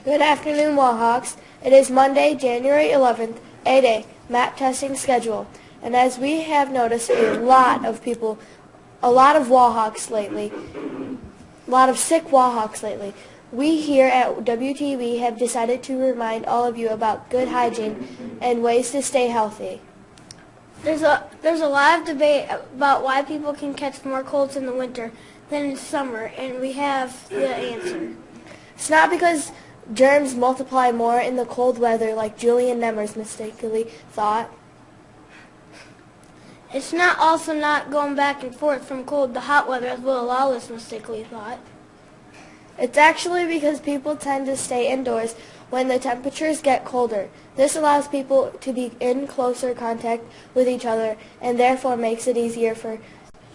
Good afternoon, Wallhawks. It is Monday, January 11th, A-Day, map testing schedule. And as we have noticed a lot of Wallhawks lately, a lot of sick Wallhawks lately, we here at WTV have decided to remind all of you about good hygiene and ways to stay healthy. There's a lot of debate about why people can catch more colds in the winter than in summer, and we have the answer. It's not because germs multiply more in the cold weather like Julian Nemers mistakenly thought. It's not also not going back and forth from cold to hot weather as Will Lawless mistakenly thought. It's actually because people tend to stay indoors when the temperatures get colder. This allows people to be in closer contact with each other and therefore makes it easier for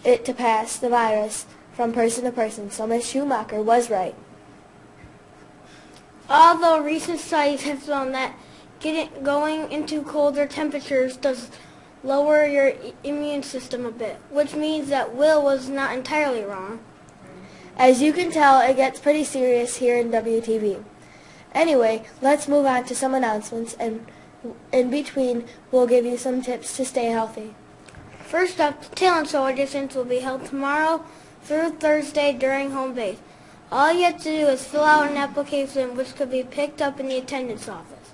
it to pass the virus from person to person. So Ms. Schumacher was right. Although recent studies have shown that going into colder temperatures does lower your immune system a bit, which means that Will was not entirely wrong. As you can tell, it gets pretty serious here in WTV. Anyway, let's move on to some announcements, and in between, we'll give you some tips to stay healthy. First up, the talent show auditions will be held tomorrow through Thursday during home base. All you have to do is fill out an application which could be picked up in the attendance office.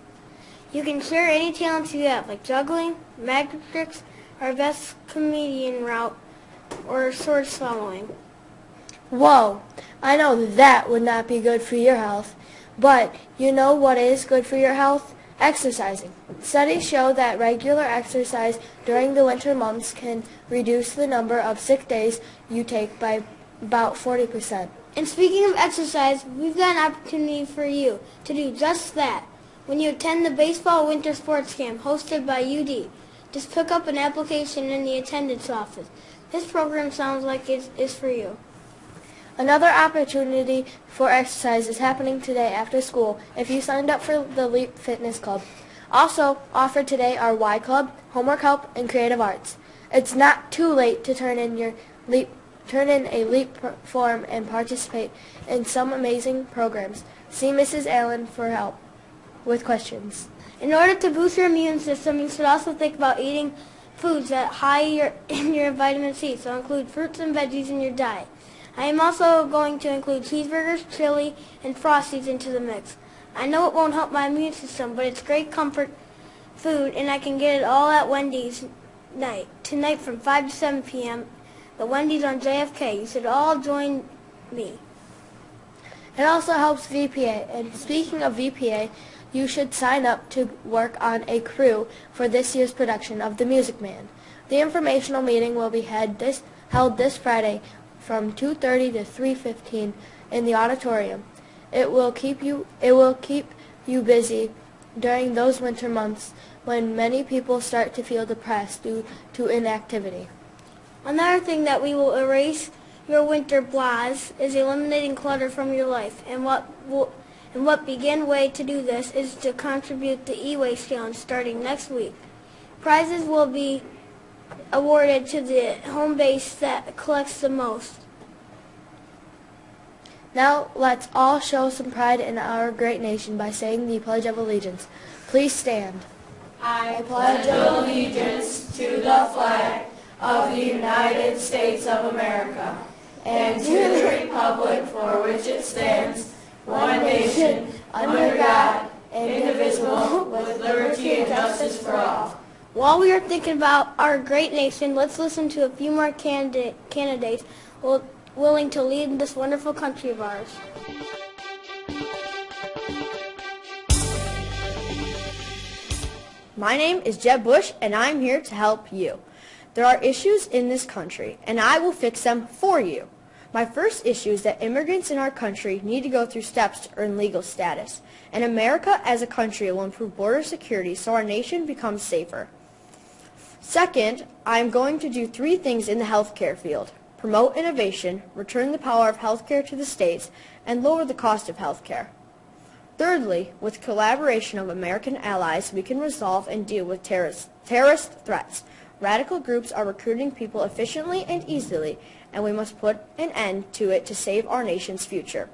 You can share any talents you have, like juggling, magic tricks, or best comedian route, or sword swallowing. Whoa, I know that would not be good for your health, but you know what is good for your health? Exercising. Studies show that regular exercise during the winter months can reduce the number of sick days you take by about 40%. And speaking of exercise, we've got an opportunity for you to do just that. When you attend the baseball winter sports camp hosted by UD, just pick up an application in the attendance office. This program sounds like it is for you. Another opportunity for exercise is happening today after school if you signed up for the LEAP Fitness Club. Also offered today are Y Club, Homework Help, and Creative Arts. It's not too late to turn in a LEAP form and participate in some amazing programs. See Mrs. Allen for help with questions. In order to boost your immune system, you should also think about eating foods that high in your vitamin C, so include fruits and veggies in your diet. I am also going to include cheeseburgers, chili, and Frosties into the mix. I know it won't help my immune system, but it's great comfort food, and I can get it all at Wendy's tonight from 5 to 7 p.m. The Wendy's on JFK. You should all join me. It also helps VPA, and speaking of VPA, you should sign up to work on a crew for this year's production of The Music Man. The informational meeting will be held this Friday from 2:30 to 3:15 in the auditorium. It will keep you busy during those winter months when many people start to feel depressed due to inactivity. Another thing that we will erase your winter blahs is eliminating clutter from your life. And what begin way to do this is to contribute to e-waste challenge starting next week. Prizes will be awarded to the home base that collects the most. Now let's all show some pride in our great nation by saying the Pledge of Allegiance. Please stand. I pledge allegiance to the flag of the United States of America and to the republic for which it stands, one nation, under God, indivisible, with liberty and justice for all. While we are thinking about our great nation, let's listen to a few more candidates willing to lead this wonderful country of ours. My name is Jeb Bush, and I'm here to help you. There are issues in this country, and I will fix them for you. My first issue is that immigrants in our country need to go through steps to earn legal status, and America as a country will improve border security so our nation becomes safer. Second, I'm going to do 3 things in the healthcare field: promote innovation, return the power of healthcare to the states, and lower the cost of healthcare. Thirdly, with collaboration of American allies, we can resolve and deal with terrorist threats. Radical groups are recruiting people efficiently and easily, and we must put an end to it to save our nation's future.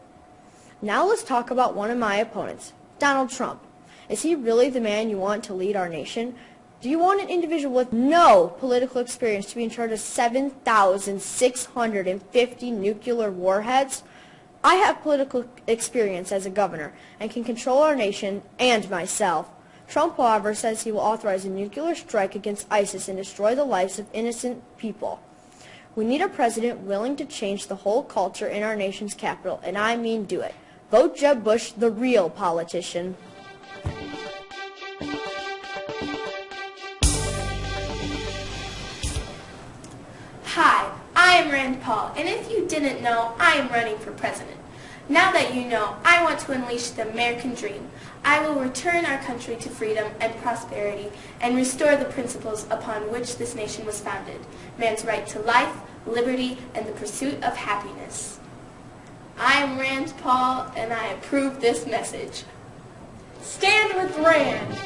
Now let's talk about one of my opponents, Donald Trump. Is he really the man you want to lead our nation? Do you want an individual with no political experience to be in charge of 7,650 nuclear warheads? I have political experience as a governor and can control our nation and myself. Trump, however, says he will authorize a nuclear strike against ISIS and destroy the lives of innocent people. We need a president willing to change the whole culture in our nation's capital, and I mean do it. Vote Jeb Bush, the real politician. Hi, I am Rand Paul, and if you didn't know, I am running for president. Now that you know, I want to unleash the American dream. I will return our country to freedom and prosperity and restore the principles upon which this nation was founded, man's right to life, liberty, and the pursuit of happiness. I am Rand Paul, and I approve this message. Stand with Rand!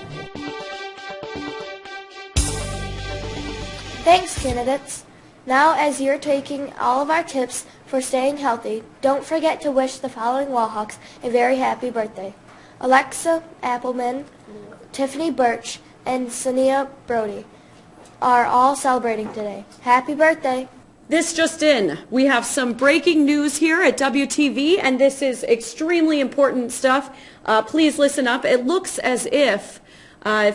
Thanks, candidates. Now, as you're taking all of our tips for staying healthy, don't forget to wish the following Wallhawks a very happy birthday. Alexia, Appelman, Tiffany, Birch, and Sania, Broady are all celebrating today. Happy birthday! This just in. We have some breaking news here at WTV, and this is extremely important stuff. Please listen up. It looks as if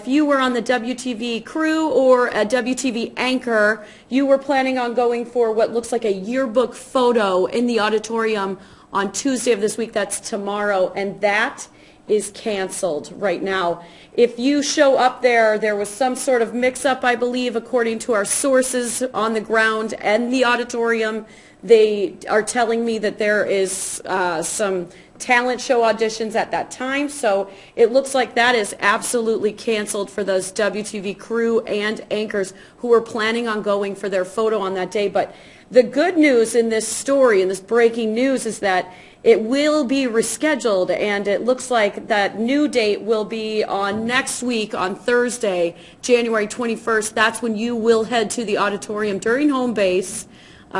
you were on the WTV crew or a WTV anchor, you were planning on going for what looks like a yearbook photo in the auditorium on Tuesday of this week. That's tomorrow, and that is canceled right now. If you show up there was some sort of mix-up, I believe, according to our sources on the ground and the auditorium. They are telling me that there is some talent show auditions at that time, so it looks like that is absolutely canceled for those WTV crew and anchors who were planning on going for their photo on that day. But the good news in this story, in this breaking news, is that it will be rescheduled, and it looks like that new date will be on next week on Thursday, January 21st. That's when you will head to the auditorium during home base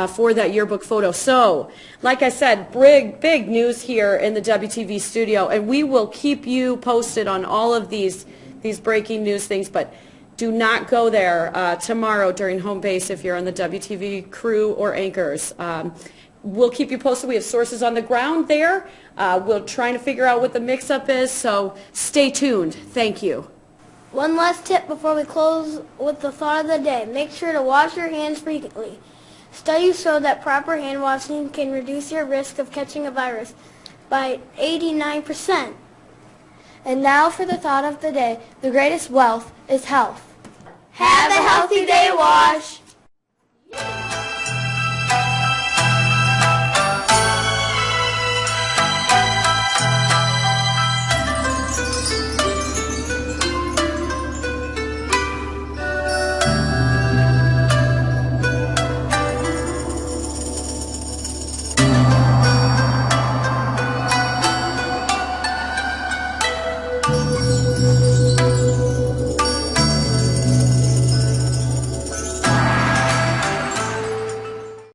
for that yearbook photo. So, like I said, big news here in the WTV studio, and we will keep you posted on all of these breaking news things, but do not go there tomorrow during home base if you're on the WTV crew or anchors. We'll keep you posted. We have sources on the ground there. We're trying to figure out what the mix-up is, so stay tuned. Thank you. One last tip before we close with the thought of the day. Make sure to wash your hands frequently. Studies show that proper hand washing can reduce your risk of catching a virus by 89%. And now for the thought of the day. The greatest wealth is health. Have a healthy day, Wash!